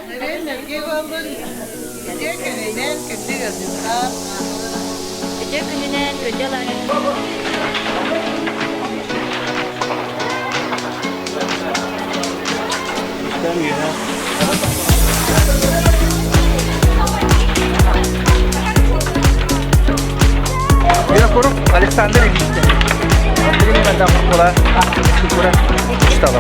Nereye kaldın? Gece gününden kendi gözümden. Gece gününden geceler. İstemiyor ha. Mira, corro Alexander e Vista. Andrei me mandar popular. Procura. Está lá.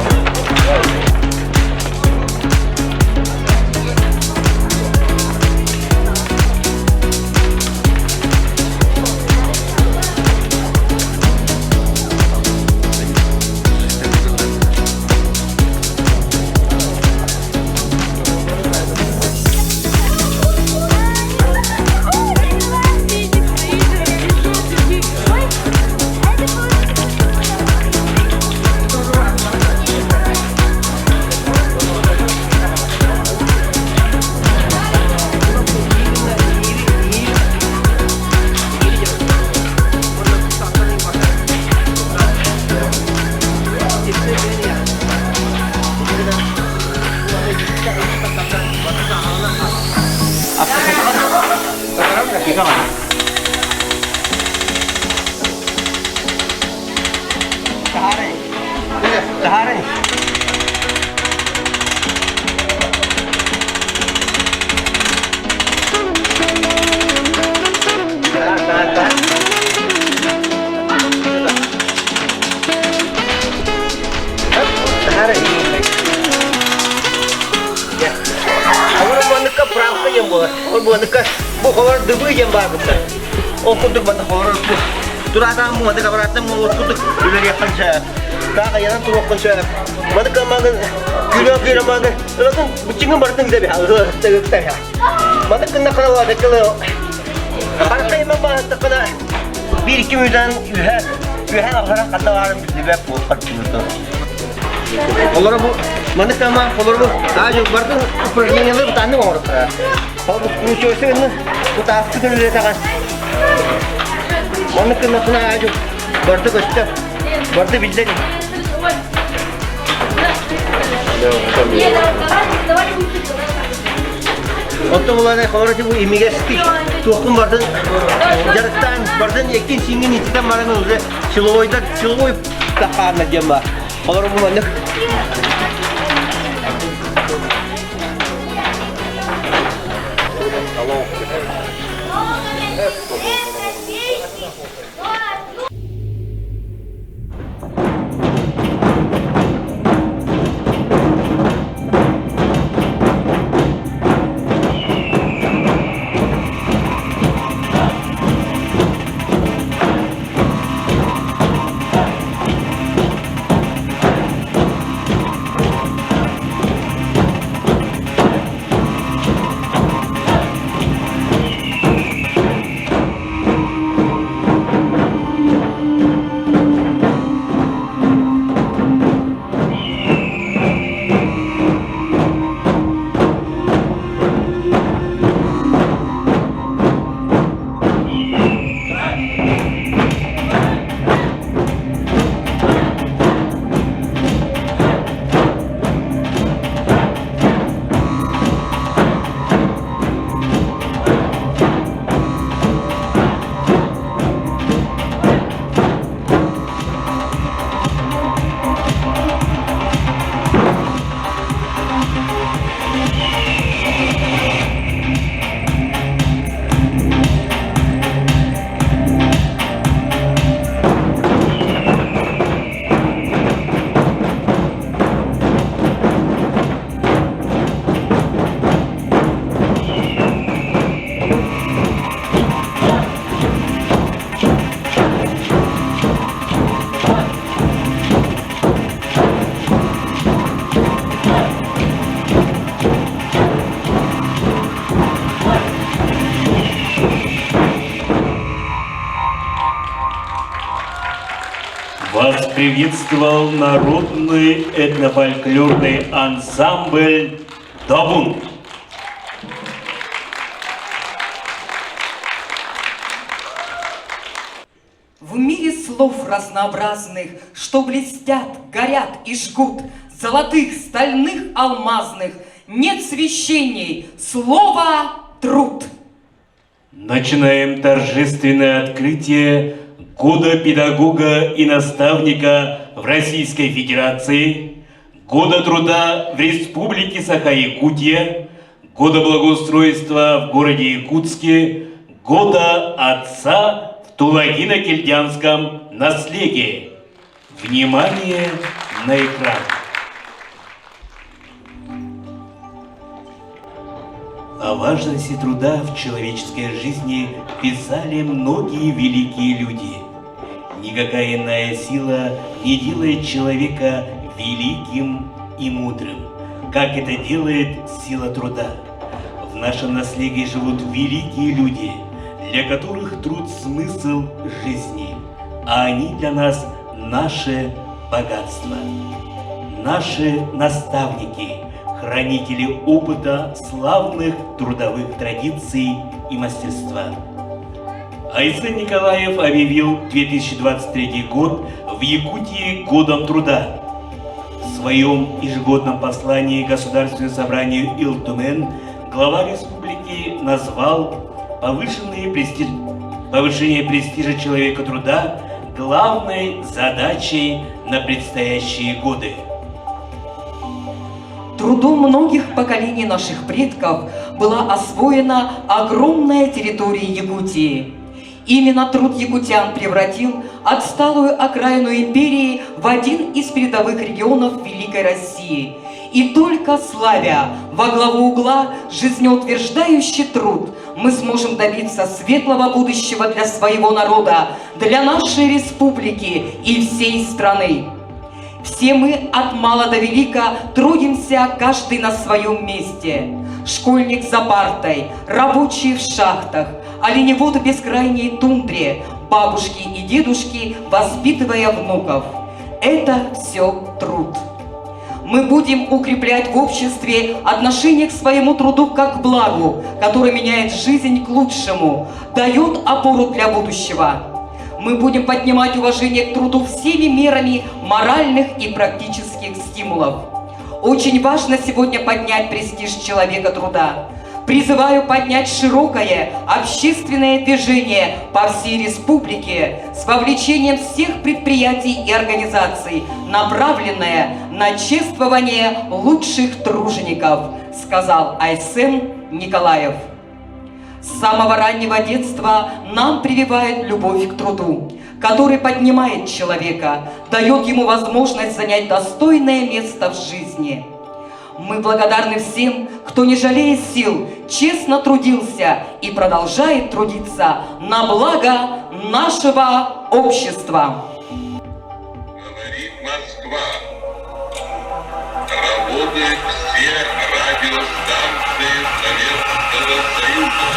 Taharay. Bu kadar dıbı yem var burada. Okuduk bana kadar bu. Durada mu ada kabarata mu okuduk. Böyle yapınca. Daha yalan tur okuyunca. Bana kamagan kira magan. Lalu bucingin berteng jadi hal tegak saya. Bana kena kalau ada kalau. Karena saya memang terkena bir iki müden ühe olarak kata var bir sebep bu farklı. Onlara bu mana kama onlara bu daha çok berteng perjanjian bertanding orang. Kalau bu sosial ini bu tahu kan lihat kan. Mana kena aja berteng kecil berteng bijak. Untuk mulai kalau bu imigrasi tokum bardan jaratan bardan yakin singin itu kan malah udah siloy tahan aja mbak. Kalau bu mana? Вас приветствовал народный этнофольклорный ансамбль «Добун». В мире слов разнообразных, что блестят, горят и жгут, золотых, стальных, алмазных, нет священней, слово труд. Начинаем торжественное открытие Года педагога и наставника в Российской Федерации, Года труда в Республике Саха-Якутия, Года благоустройства в городе Якутске, Года отца в Тулагино-Кельдянском наследии. Внимание на экран. О важности труда в человеческой жизни писали многие великие люди. Никакая иная сила не делает человека великим и мудрым, как это делает сила труда. В нашем наследии живут великие люди, для которых труд – смысл жизни, а они для нас – наше богатство. Наши наставники – хранители опыта славных трудовых традиций и мастерства. Айсен Николаев объявил 2023 год в Якутии годом труда. В своем ежегодном послании Государственному собранию Ил-Тумен глава республики назвал повышение престижа человека труда главной задачей на предстоящие годы. Трудом многих поколений наших предков была освоена огромная территория Якутии. Именно труд якутян превратил отсталую окраину империи в один из передовых регионов Великой России. И только славя во главу угла жизнеутверждающий труд, мы сможем добиться светлого будущего для своего народа, для нашей республики и всей страны. Все мы от мала до велика трудимся каждый на своем месте. Школьник за партой, рабочие в шахтах, оленеводы в бескрайней тундре, бабушки и дедушки, воспитывая внуков. Это все труд. Мы будем укреплять в обществе отношение к своему труду как к благу, который меняет жизнь к лучшему, дает опору для будущего. Мы будем поднимать уважение к труду всеми мерами моральных и практических стимулов. Очень важно сегодня поднять престиж человека труда. Призываю поднять широкое общественное движение по всей республике с вовлечением всех предприятий и организаций, направленное на чествование лучших тружеников, сказал Айсен Николаев. С самого раннего детства нам прививают любовь к труду, который поднимает человека, дает ему возможность занять достойное место в жизни. Мы благодарны всем, кто, не жалея сил, честно трудился и продолжает трудиться на благо нашего общества. Говорит Москва. Работают все радиостанции Советского Союза.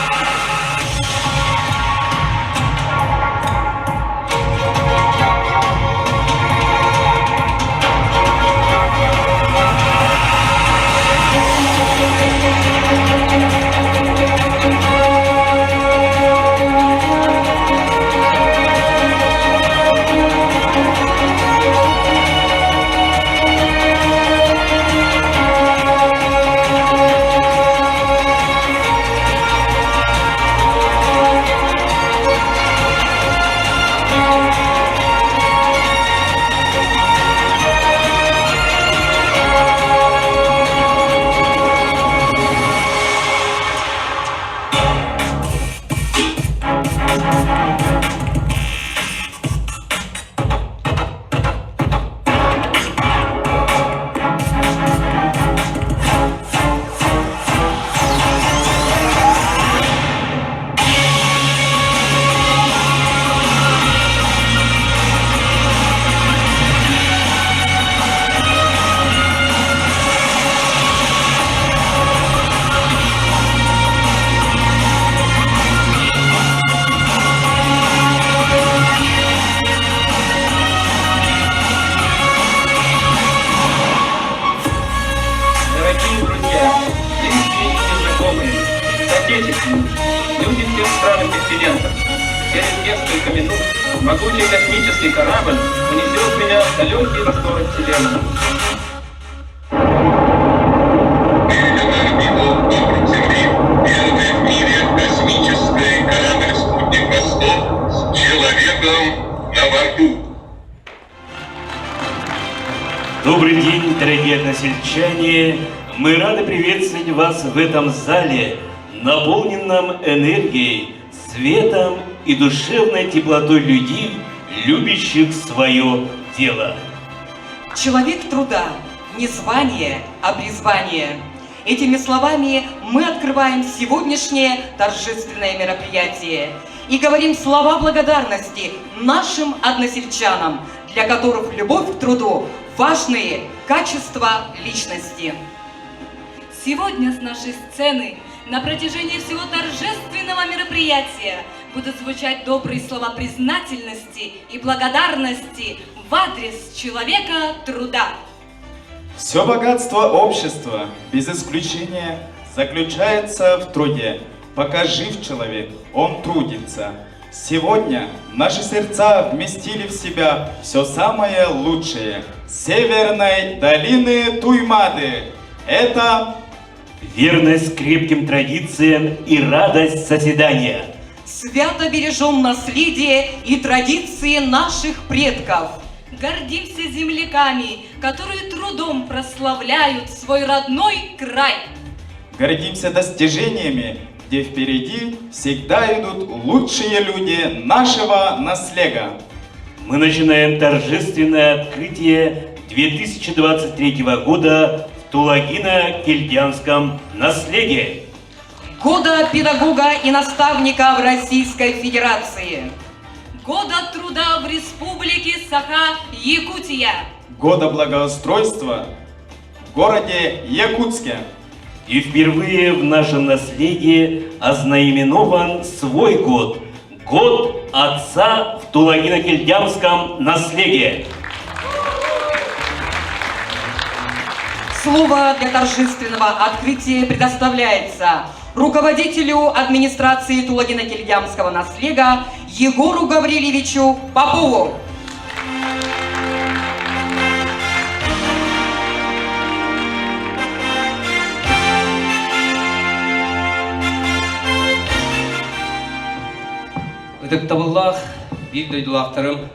Люди всех стран и континентов. Через несколько минут могучий космический корабль унесет меня в далекие просторы Вселенной. односельчане, мы рады приветствовать вас в этом зале, наполненном энергией, светом и душевной теплотой людей, любящих свое дело. Человек труда, не звание, а призвание. Этими словами мы открываем сегодняшнее торжественное мероприятие и говорим слова благодарности нашим односельчанам, для которых любовь к труду – важные качества личности. Сегодня с нашей сцены на протяжении всего торжественного мероприятия будут звучать добрые слова признательности и благодарности в адрес человека труда. Все богатство общества, без исключения, заключается в труде. Пока жив человек, он трудится. Сегодня наши сердца вместили в себя все самое лучшее северной долины Туймады. Это верность крепким традициям и радость созидания. Свято бережем наследие и традиции наших предков. Гордимся земляками, которые трудом прославляют свой родной край. гордимся достижениями, где впереди всегда идут лучшие люди нашего наследия. Мы начинаем торжественное открытие 2023 года в Тулагино-Кельдянском наследии. Года педагога и наставника в Российской Федерации. Года труда в Республике Саха-Якутия. Года благоустройства в городе Якутске. И впервые в нашем наследии ознаменован свой год. Год Отца в Тулагино-Кельдянском наследии. Слово для торжественного открытия предоставляется руководителю администрации Тулагино-Кельдянского наследия Егору Гаврилевичу Попову. Табыллах, бир дойдулақтарым,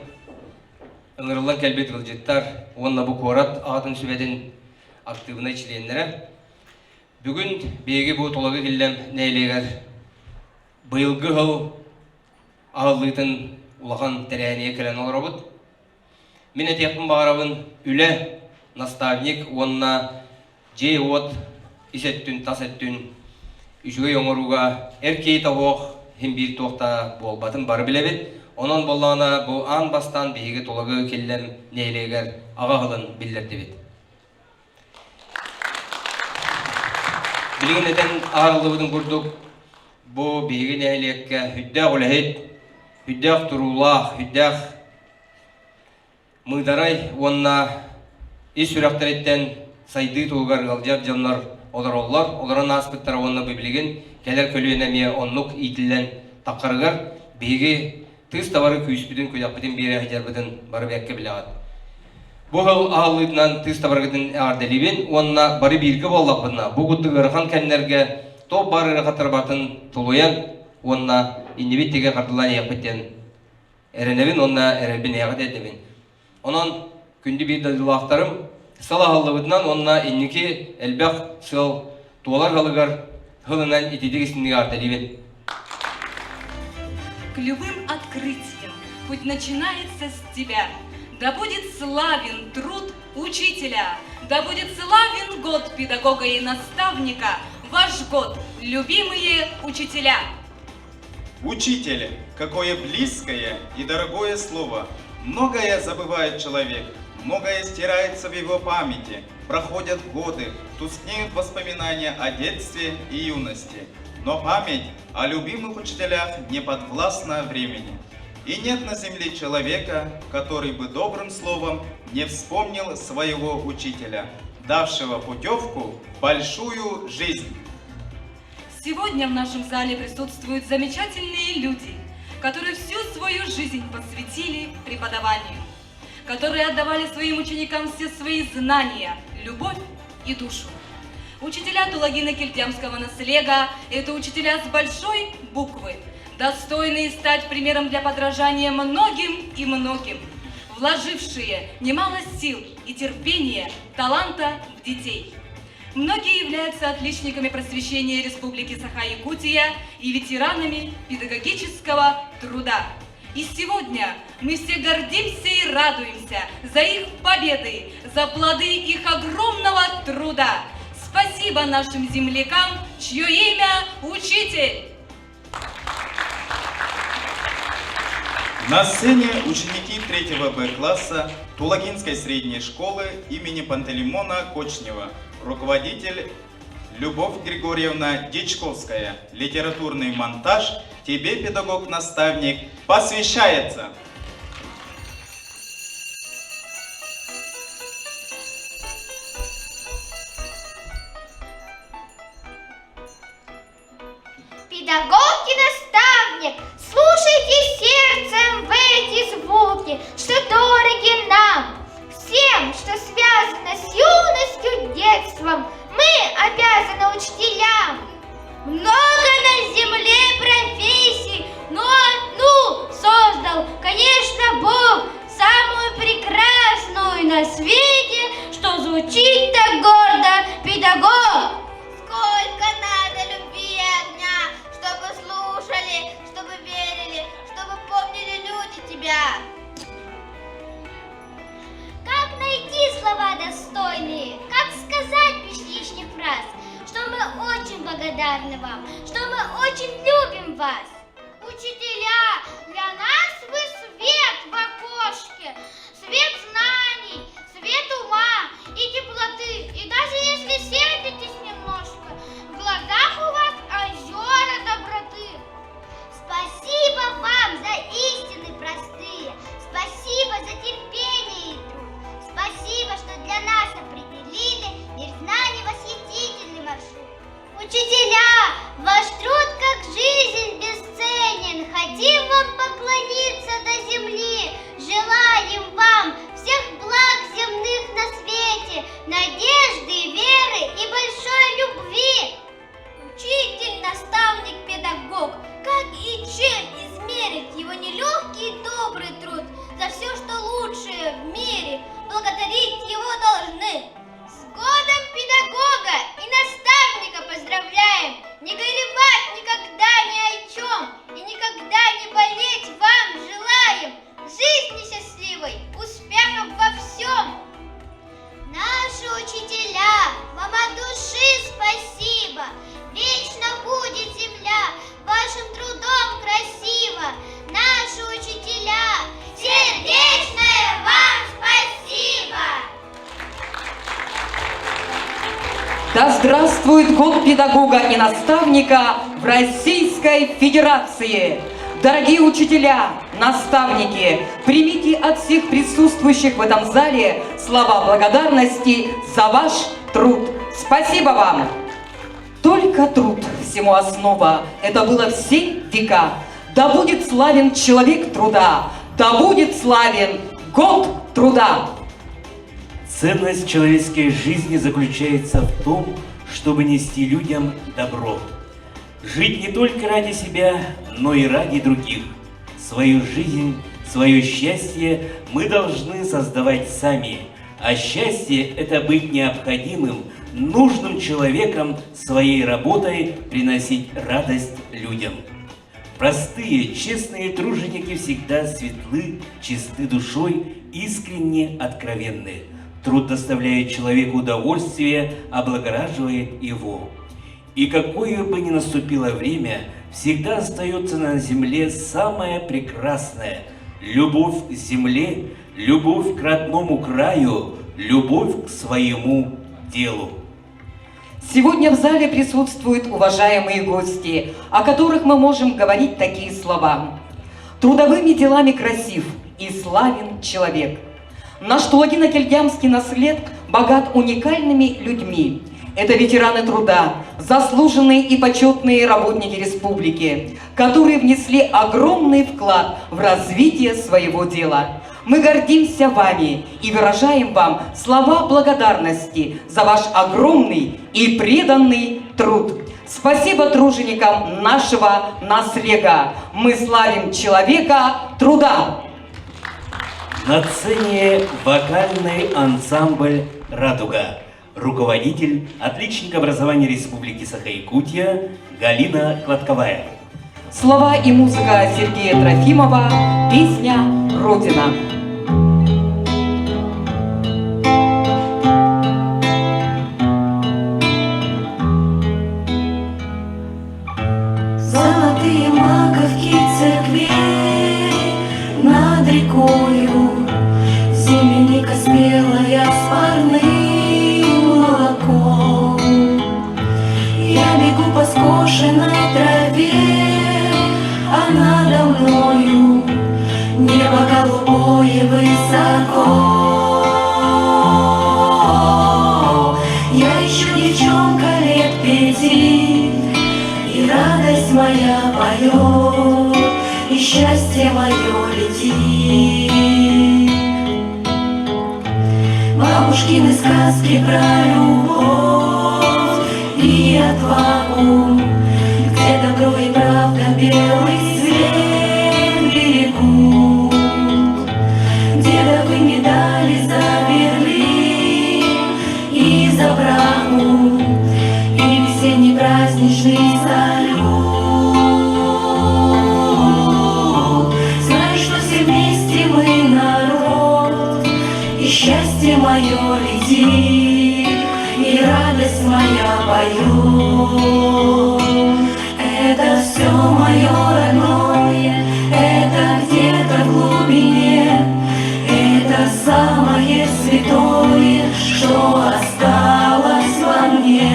ыңырылан кәлбет ғылжеттар, онна бұ қорат ағатын сүбәден активына членлері. Бүгін беге бұ толығы келдем нәйлегер. Бұйылғы ғыл ағылығытын ұлаған тәрәнеге кәлен олар обыд. Мен әтеқпін бағарабын үлі наставник, онна жей от, исеттін, тасеттін, үшіге оңыруға әркей тауық, hem bir toqta bolbatın barı bilebet. Onun bollağına bu an bastan beyge tolağı kellem neyleger ağağılın billerdi bit. Bilgin eden ağırlığını kurduk. Bu beyge neylekke hüddağ ulahid, hüddağ turullah, hüddağ mıdaray onna iş süraktır etten saydığı tuğgar galcar canlar olar ollar. Olaran aspıttara onna bilgin Keler kölüyenemiye onluk itilen takkarıgar, beygi tığız tavarı kүйіспідін көйдақпідін бері әжербідін бары бәкке білеғад. Бұл ağılыдынан tığыз tavarыгыдын ағарделебен, онына бары біргі боллақпыдына, бұл құдды ғырған кәнлерге топ бары ғатыр батын тұлуян, онына иннебеттеге қардылан еқпеттен әренебін, онына әрелбін еғат әдебін. Онын күнді бір дадылақтарым, сал ağılыдынан онына иннеке әлбәқ сыл туалар ғалығар, К любым открытиям путь начинается с тебя. Да будет славен труд учителя, да будет славен год педагога и наставника, ваш год, любимые учителя. Учитель, какое близкое и дорогое слово. Многое забывает человек, многое стирается в его памяти. Проходят годы, тускнеют воспоминания о детстве и юности. Но память о любимых учителях не подвластна времени. И нет на земле человека, который бы добрым словом не вспомнил своего учителя, давшего путевку в большую жизнь. Сегодня в нашем зале присутствуют замечательные люди, которые всю свою жизнь посвятили преподаванию, которые отдавали своим ученикам все свои знания, любовь и душу. Учителя Тулагино-Кельдянского наследия – это учителя с большой буквы, достойные стать примером для подражания многим и многим. вложившие немало сил и терпения, таланта в детей. Многие являются отличниками просвещения Республики Саха-Якутия и ветеранами педагогического труда. И сегодня мы все гордимся и радуемся за их победы, за плоды их огромного труда. Спасибо нашим землякам, чье имя учитель. На сцене ученики 3 Б-класса Тулагинской средней школы имени Пантелеймона Кочнева, руководитель Любовь Григорьевна Дичковская. Литературный монтаж «Тебе, педагог-наставник», посвящается. Педагог и наставник, слушайте сердцем в эти звуки, что дороги нам, всем, что связано с юностью, детством, мы обязаны учителям. Много на земле профессий, но одну создал, конечно, Бог, самую прекрасную на свете, что звучит так гордо, педагог. Сколько надо любви и огня, чтобы слушали, чтобы верили, чтобы помнили люди тебя. Как найти слова достойные, как сказать без лишних фраз, что мы очень благодарны вам, что мы очень любим вас. Учителя, для нас вы свет в окошке, свет знаний, свет ума и теплоты. И даже если сердитесь немножко, в глазах у вас озера доброты. Спасибо вам за истины простые, спасибо за терпение и труд, спасибо, что для нас определили мир знаний восхитительный маршрут. Учителя, ваш труд как жизнь бесценен, хотим вам поклониться до земли, желаем вам всех благ земных на свете, надежды, веры и большой любви. Учитель, наставник, педагог, как и чем измерить его нелегкий и добрый труд, за все, что лучшее в мире, благодарить его должны. С годом педагога и наставника поздравляем, не горевать никогда ни о чем и никогда не болеть вам желаем, жизни счастливой, успехов во всем. Наши учителя, вам от души спасибо, вечно будет земля, вашим трудом красиво. Наши учителя, сердечное вам спасибо! Да здравствует год педагога и наставника в Российской Федерации! Дорогие учителя, наставники, примите от всех присутствующих в этом зале слова благодарности за ваш труд. Спасибо вам! Только труд всему основа, это было все века. Да будет славен человек труда, да будет славен год труда. Ценность человеческой жизни заключается в том, чтобы нести людям добро. Жить не только ради себя, но и ради других. Свою жизнь, свое счастье мы должны создавать сами. А счастье – это быть необходимым, нужным человеком, своей работой приносить радость людям. Простые, честные труженики всегда светлы, чисты душой, искренне откровенны. Труд доставляет человеку удовольствие, облагораживает его. И какое бы ни наступило время, всегда остается на земле самое прекрасное – любовь к земле, любовь к родному краю, любовь к своему делу. Сегодня в зале присутствуют уважаемые гости, о которых мы можем говорить такие слова. Трудовыми делами красив и славен человек. Наш Тулагино-Кельдямский наслед богат уникальными людьми. Это ветераны труда, заслуженные и почетные работники республики, которые внесли огромный вклад в развитие своего дела. Мы гордимся вами и выражаем вам слова благодарности за ваш огромный и преданный труд. Спасибо труженикам нашего наслега. Мы славим человека труда. На сцене вокальный ансамбль «Радуга». Руководитель, отличник образования Республики Саха-Якутия Галина Кладковая. Слова и музыка Сергея Трофимова, песня «Родина». Золотые маковки церквей над рекою, земляника спелая с парным молоком. Я бегу по скошенной траве, а надо мною небо голубое высоко. Я еще девчонка лет 5, и радость моя поет, и счастье мое летит. Бабушкины сказки про любовь и отвагу, где добро и правда белый свет берегут, дедовы медали за Берлин и за Прагу, и весенний праздничный салют. Знаю, что все вместе мы народ, и счастье мое летит, и радость моя поет. Это все мое родное, это где-то в глубине, это самое святое, что осталось во мне.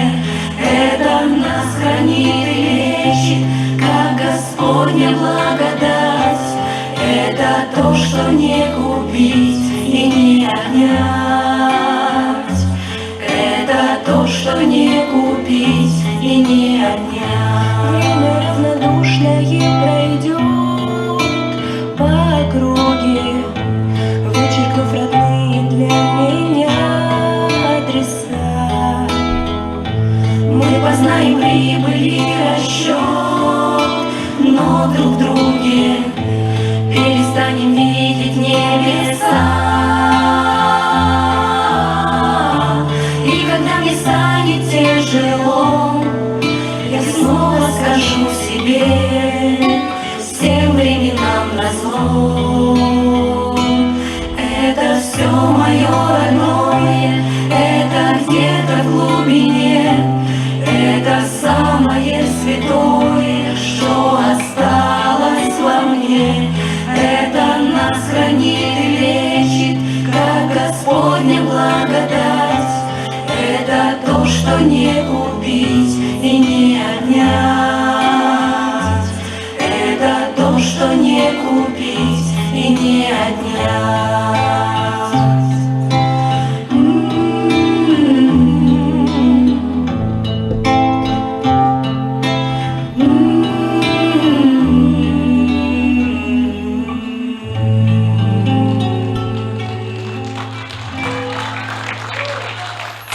Это нас хранит и лечит, как Господня благодать. Это то, что не купить и не отнять. Это то, что не купить и не отнять. Время равнодушное пройдет по округе, вычеркнув родные для меня адреса. Мы познаем прибыль и расчет, но друг в друге перестанем видеть небеса. И когда мне станет тяжело, я снова скажу себе, всем временам назло. Это все мое родное, это где-то в глубине, это самое святое, что осталось во мне. Это нас хранит и лечит, как Господня благодать. Это то, что не купить и не отнять. Это то, что не купить и не отнять.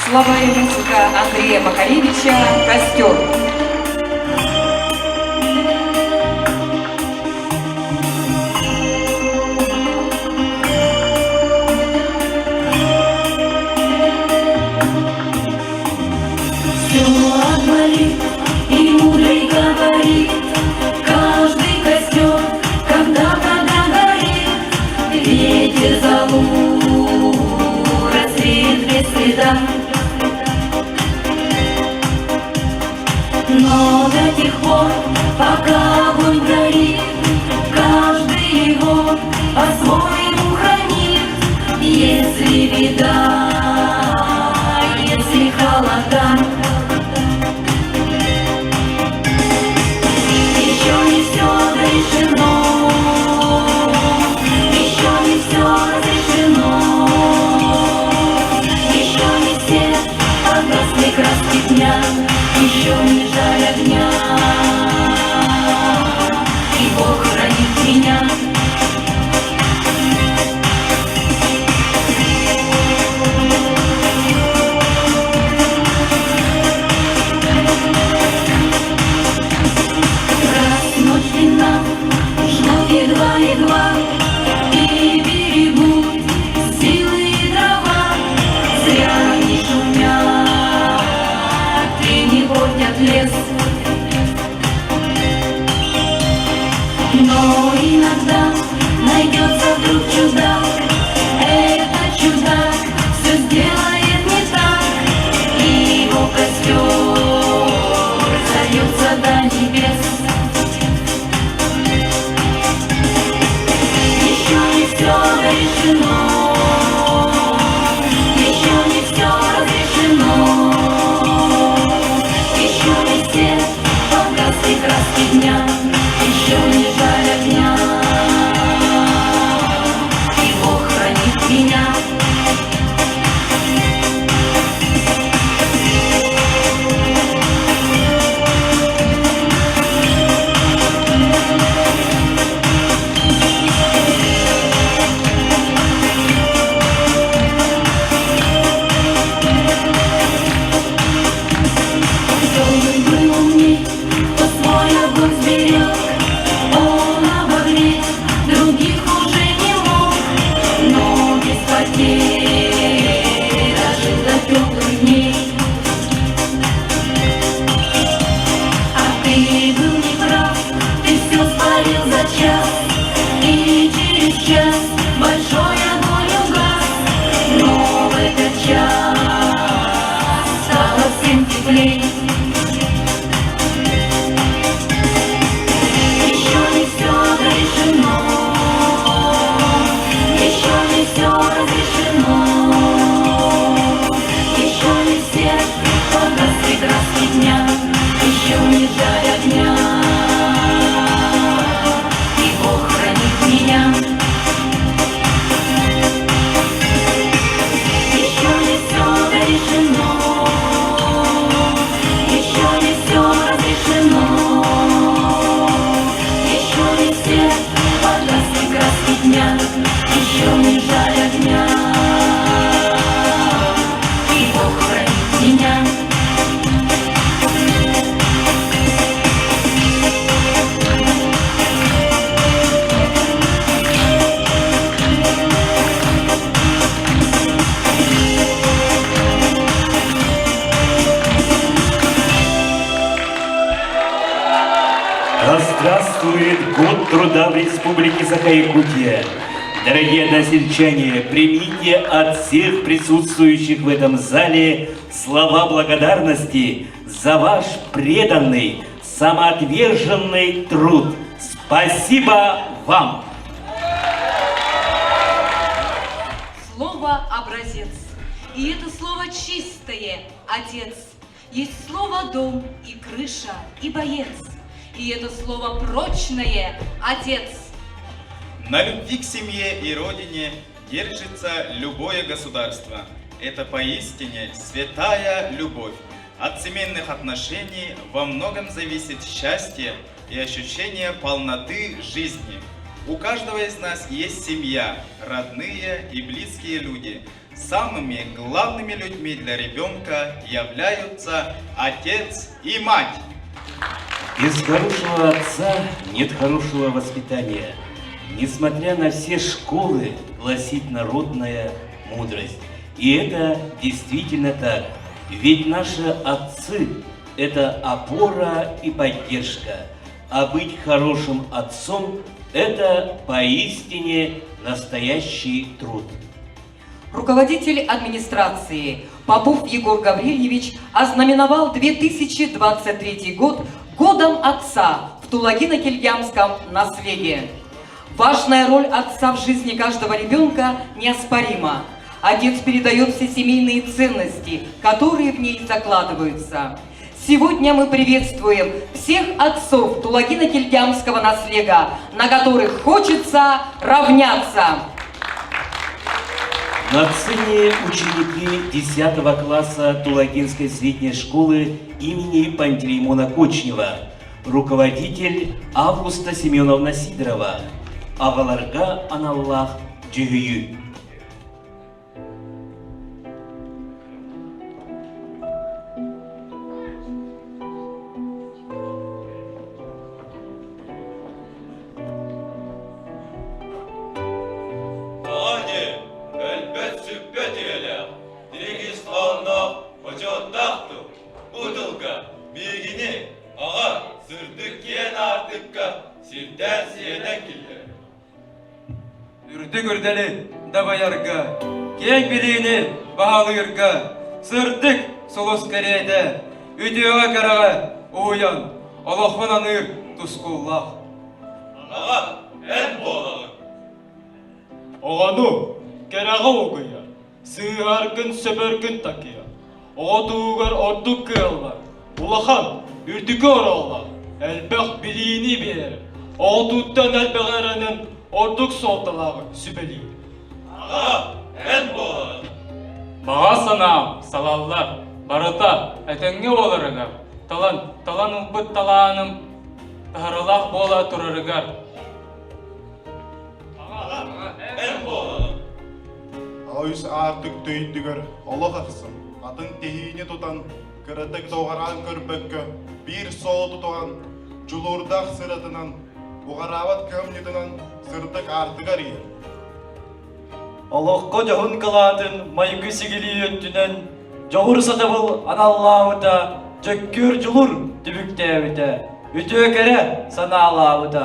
Слова и музыка Андрея Макаревича «Костер». Все отболит и мудрый говорит, каждый костер когда-то догорит. Ветер зовут, рассвет без следа. Но до тех пор, пока огонь горит, каждый его по-своему хранит. Если беда, если холода, еще не все решено, еще не все разрешено, еще не все погасли краски дня, еще не жаль огня, и Бог хранит меня. Раз ночь длинна, ждут едва-едва, и берегут лес. Но иногда найдется вдруг чудак. Этот чудак все сделает не так, и его костер зальется до небес. Еще не все решено, еще не все разрешено, еще не все погасли краски дня, еще не жаль огня, и Бог хранит меня. Здравствует год труда в Республике Саха-Якутия. Дорогие односельчане, примите от всех присутствующих в этом зале слова благодарности за ваш преданный, самоотверженный труд. Спасибо вам! Слово «образец». И это слово чистое, отец. Есть слово «дом» и «крыша», и «боец». И это слово прочное, отец. На любви к семье и родине держится любое государство. Это поистине святая любовь. От семейных отношений во многом зависит счастье и ощущение полноты жизни. У каждого из нас есть семья, родные и близкие люди. Самыми главными людьми для ребенка являются отец и мать. Без хорошего отца нет хорошего воспитания. Несмотря на все школы, гласит народная мудрость. И это действительно так. Ведь наши отцы – это опора и поддержка. А быть хорошим отцом – это поистине настоящий труд. Руководитель администрации Попов Егор Гаврильевич ознаменовал 2023 год годом отца в Тулагино-Кильямском наследии. Важная роль отца в жизни каждого ребенка неоспорима. Отец передает все семейные ценности, которые в ней закладываются. Сегодня мы приветствуем всех отцов Тулагино-Кильямского наследия, на которых хочется равняться. На сцене ученики 10 класса Тулагинской средней школы имени Пантелеймона Кочнева, руководитель Августа Семеновна Сидорова, Аваларга Аналлах Джигию. Мегini ağa sırdık yen artıkka sirden siyeden killer. Үрді күрдәлі дабайарға, кең білейіні бағалығырға, сырдық солыс кәреді, үдеуға қараға оян, Аллахын аныр тұсқоллақ. Ağa en boğalı. Оғану, кәрағы оғыя, сығар күн сөбір күн такия. Оғатуғар ордық кылға, улахан үрдігі оралға, әлбәқ білейіні бер. Оғатуттан әлбәғарының ордық солталағы сүбәлі. Ağa en boğalı. Маға санам, салаллар, барыта, әтәңге оларыға, талан ұлбыт таланым, тағырылақ бола тұрарығар. En boğalı. Ауыз артық түйіндігір, олық ақсын. Атын тейіне тұтан, кірітік доғаран көрбеккі, бір сол тұтуған, жұлырдақ сыратынан, бұғарават көмнетінен сырдық артығар ер. Олыққа жоғын қылатын майқы сігілі өттінен, жоғыр сатабыл аналлауыда, жөккөр жұлыр түбіктәуіде, үті өкәрі саналауыда.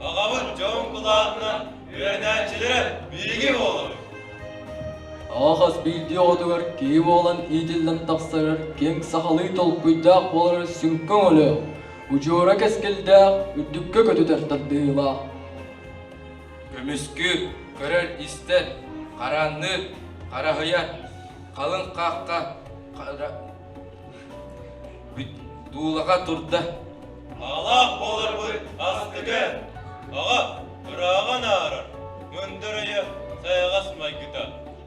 Ağamın çoğun kulağından öğrençilere bilgi olur. Ағас білді оғдығыр, кейіп оғлан иділден тапсырыр, кең сақалы толқыйдақ болыр сүнкін олы. Ұжуыра кәскелдәқ, үттікке көті тәрттаддыйла. Көміскү, көрер істі, қаранны, қарағыя, қалың қаққа, дуылаға тұрды. Allah olur bu astıge. Ağa, ırağın ağırır. Mündürüyü sayıgasmay güta.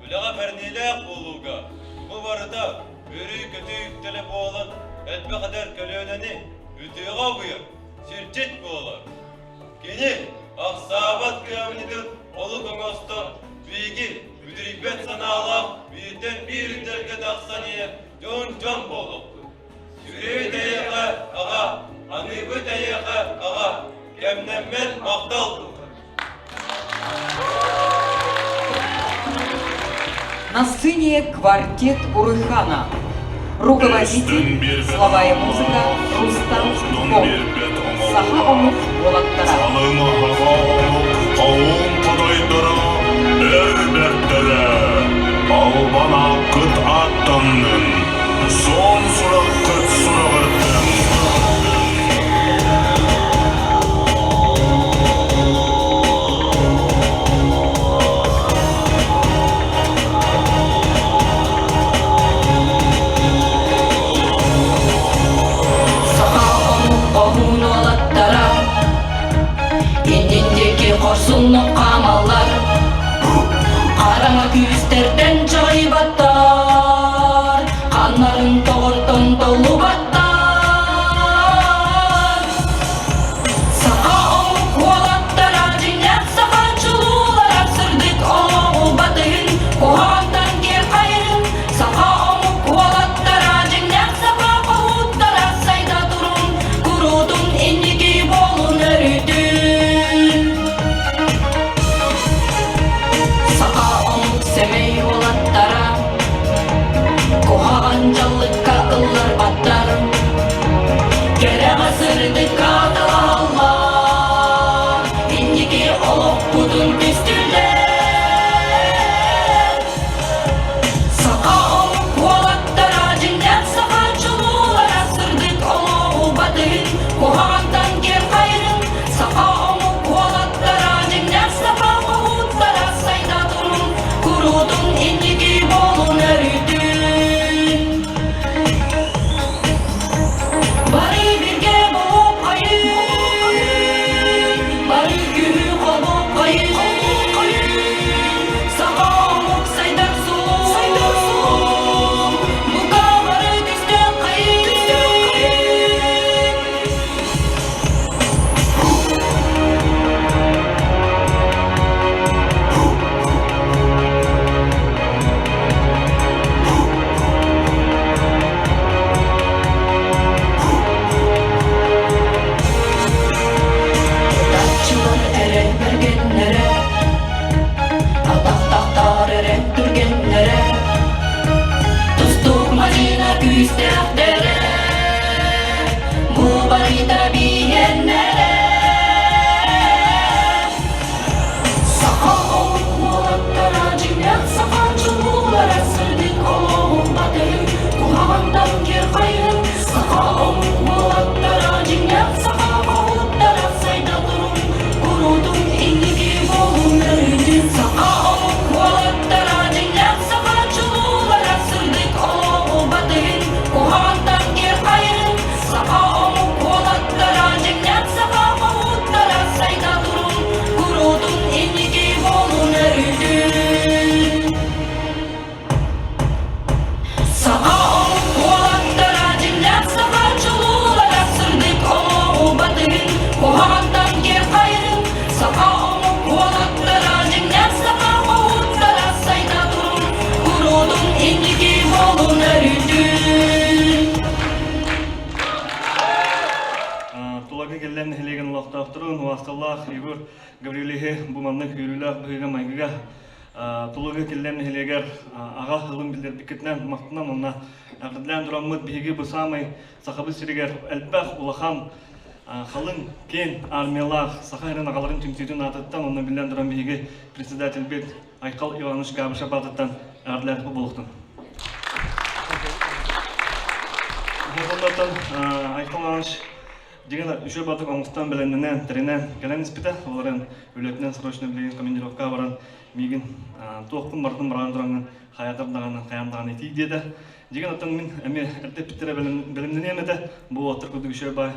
Üleğe fernilek buluğa. Bu barıda bürü kötü yükteli boğulan etme kadar kölöneni ütüğe buyur. Sirçet boğular. Kini aksabat kıyamenidir olu konosta bilgi müdüribet sana Allah birden bir derge daksaniye can boğuluk. Süreyi deyeğe ağa, anıbı deyeğe ağa, kemnenmen maqtal kılır. На сцене квартет Урыхана. Руководитель, слова и музыка Рустам Ком. Саха Омук Болаттара. Албана кыт аттанның, сон сұрақ кыт сұрағырттың. Korsunluq qamallar Qarama küsterden çay battar Qanların toğırtın dolu battar Saqa omuk olattara Cinnet saqa çululara Sırdık oğu batın Kuhandan ger qayın Saqa omuk olattara Cinnet saqa qoğuttara Sayda durun Kurudun indiki bolun örüdün сайда биеннере. Сақа ауып молаттара жинят, сақа жылулара сырдық олығын батырын, құлағандан кер қайын. Сақа ауып молаттара жинят, сақа ауыттара сайда тұрын, құрудың еңгеге болын өрді. Сақа ауып молаттара жинят, сақа жылулара сырдық олығын батырын, құлағандан кер қайын. Сақа ауып молаттара жинят, сақа ауыттара сайда тұрын, құрудың еңгеге болын өрді. Сақа ауып молаттара жинят, сақа жылулара сырдық олығын батырын, құлағандан кер қайын. Сақа ауып молаттара жинят, сақа ауыттара сайда тұрын, құрудың еңгеге болын өрді. Тулагы келлен хелеген лақтақтырын, уасталлах, Егор Гаврилихе, буманның үйрілі бұйға майгыға. Тулагы келлен хелегер аға ғылым білдер бікетінен мақтынан, онна әғірлән тұрамыд бейге бұсамай, сақабы сірегер әлбәқ улахан, қалың кен армиялақ, сақа әрін ағаларын түмсейтін атыттан, онна білден тұрам бейге председатель бет Айқал Иваныш Габыша батыттан әғірлән болықтың. Айқал Иваныш деген үші батық оңыстан білінінен, тірінен кәлен іспіті, оларын өлетінен срочно білеген командировка баран меген тоқпын бардың барған тұраңын қаятырдағанын, қаямдағаны етейік деді. Деген оттан мен әме әртеп біттері білімден емеді, бұл отыр күдік үші бай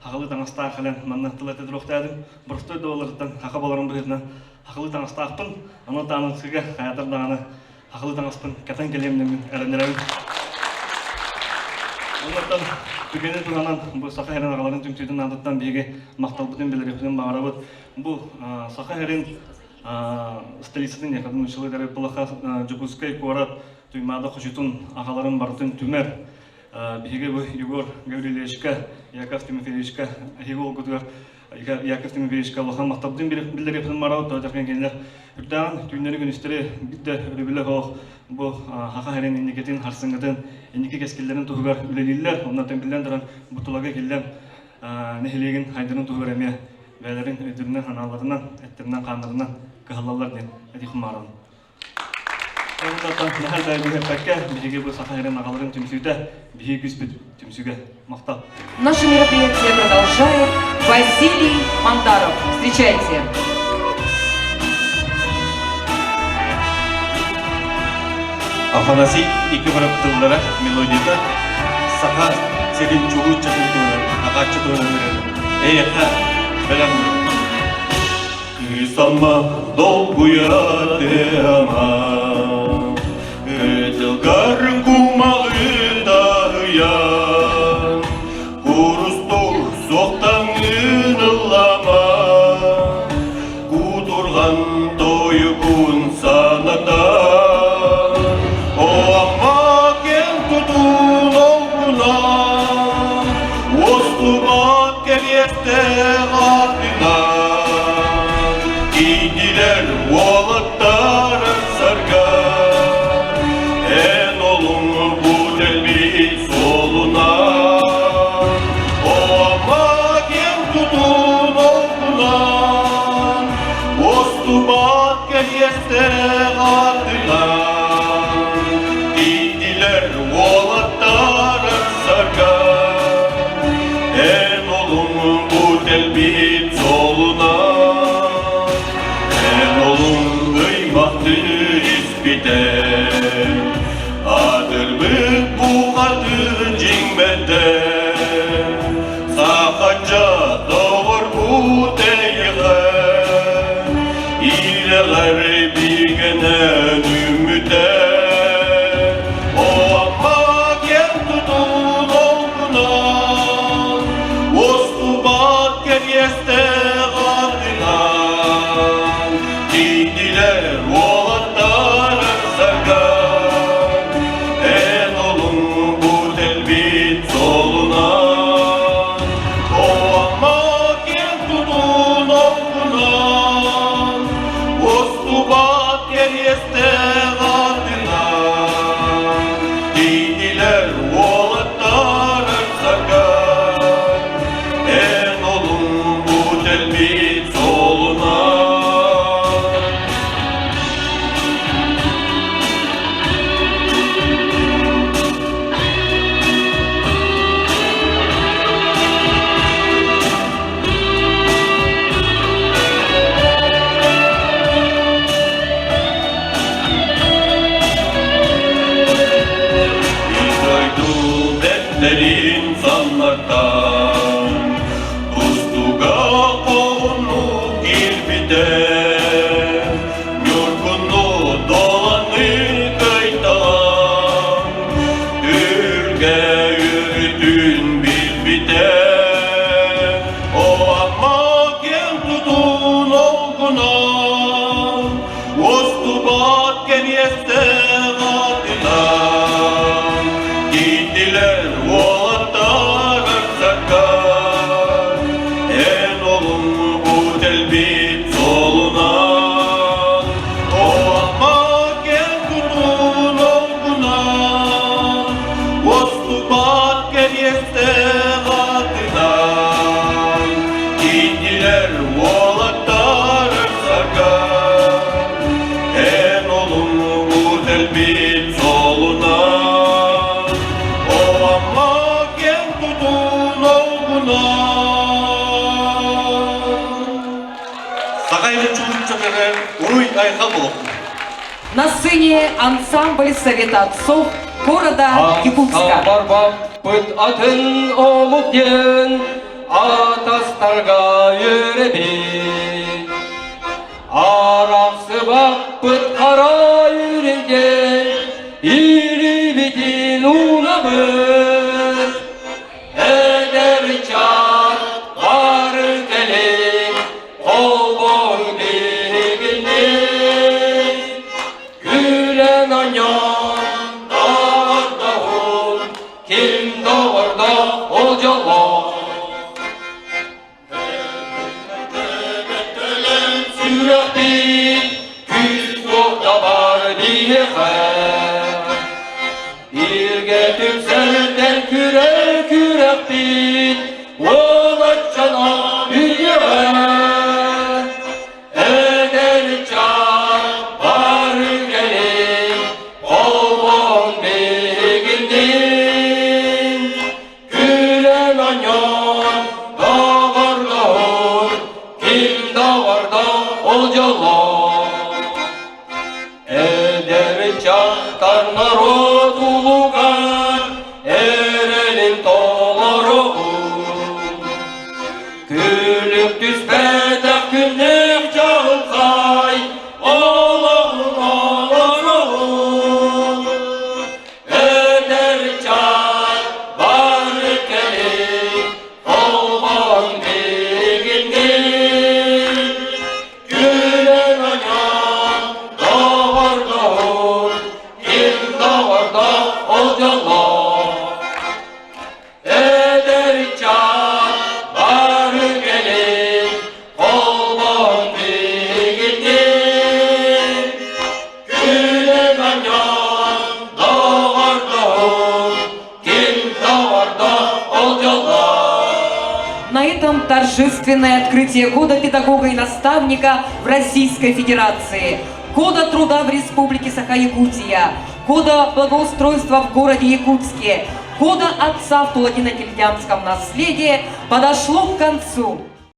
хақылы таңыстағы қален манны тылаты дұроқты әдім. Бұрыстойды оларыттан хақа боларын бұғетінен хақылы таңыстағыппын, аны таңысыға қаятырдағаны хақылы таңыспын кәтен келемінен мен әрінерәуін. Олардан түгені тұрғанан бұл сақа әрін ағаларын түмсейтін адыттан беге мақталбытын білірепіден бағарабыд. Бұл сақа әрін столицатын якадың үшілі дәрі бұлақа жүгізкай қорат түймады құшытын ағаларын бартын түмер. Беге бұл Егор Гаврилешка, Яков Тимофеевичка, Егол Гудгар, Яков Тимофеевичка лохан мақталбытын білірепіден барабыд. Тойдақпен кенілер үрдаған түйінері күністері бітті үрібілі қоқ. Бұл хақа әрін ендекетін харсыңғытын ендеке кескелерін тұғығар үлелелер. Оннатын білден тұран бұтылаға келден нәхелеген хайдырын тұғығар әме бәлерін өтірінен аналарынан, әттерінен қандырынан қығалалар ден әдейхім марын. Оннатын нәхәл дайбығыр пәкке бейге бұл сақа әрін ағаларын түмсүйді, бейге күспет түмсүйге мақтал. Наше мероприятие продолжает Василий Мандаров. Встречайте. Афанасий iki бұрыптылдары мелодияда сақа серін чуғу чақын туыныр, ағатшы туыныр береді. Әйеқа, бәлем бұр. Сама долгуя дема, Өтілгарын кумағы дағыя, Құрыстур соқтан үнілама, Құтырған тойы күн саната, İdiler oğlatları sarga, en olun bu delbi soluna. O ama gel tutun okunan, ostubat geliyeste adına. İdiler oğlatları sarga, en olun bu delbi soluna. Adırmık bu kadın cingmede, Sakaca doğur bu deyiğe, İleler bir gene ümüde. O ama gel tutun okunan, Ostubat gel yeste adına. Gidiler oğlatları sarga, en olun bu delbit solu. atından indiler oğlaklar sarga. En olumlu delbit soluna o ama gen tutun oğuna. Сагайны чулук чөкеге уруй айха болуп. На сцене ансамбль Совета отцов города Якутска. Барбаппыт атын олуп ден, атастарға үйребей. Арақсы баппыт қара үйренден, ирибетін унабыт. Әдер чат бар келек, қолбой бегінен. Күлен аньян дағардағын, кем дағарда ол жала. Сүрәппен күз боқта бар бейхәр. Ирге түпсәрден күрәк-күрәкпен, ол атчана бейхәр. Әдер чар бар келек, қолбон бегінден. Күлен аньян дағардағын, кем дағарда ол жала. Әдер чақтар народ улуған, әрелін толарығын. Күлік түспәтәк күннек жағылқай, Allah'ın Allah'ın. Әдер чар бар келек, қолбан бегінден. Күлен аньян дағардағын, кем дағарда ол жала. Әдер чар бар келек, қолбан бегінден. Күлен аньян дағардағын, кем дағарда ол жала. На этом торжественное открытие года педагога и наставника в Российской Федерации, года труда в Республике Саха-Якутия, года благоустройства в городе Якутске, года отца в Тулагино-Кельтянском наследии подошло к концу.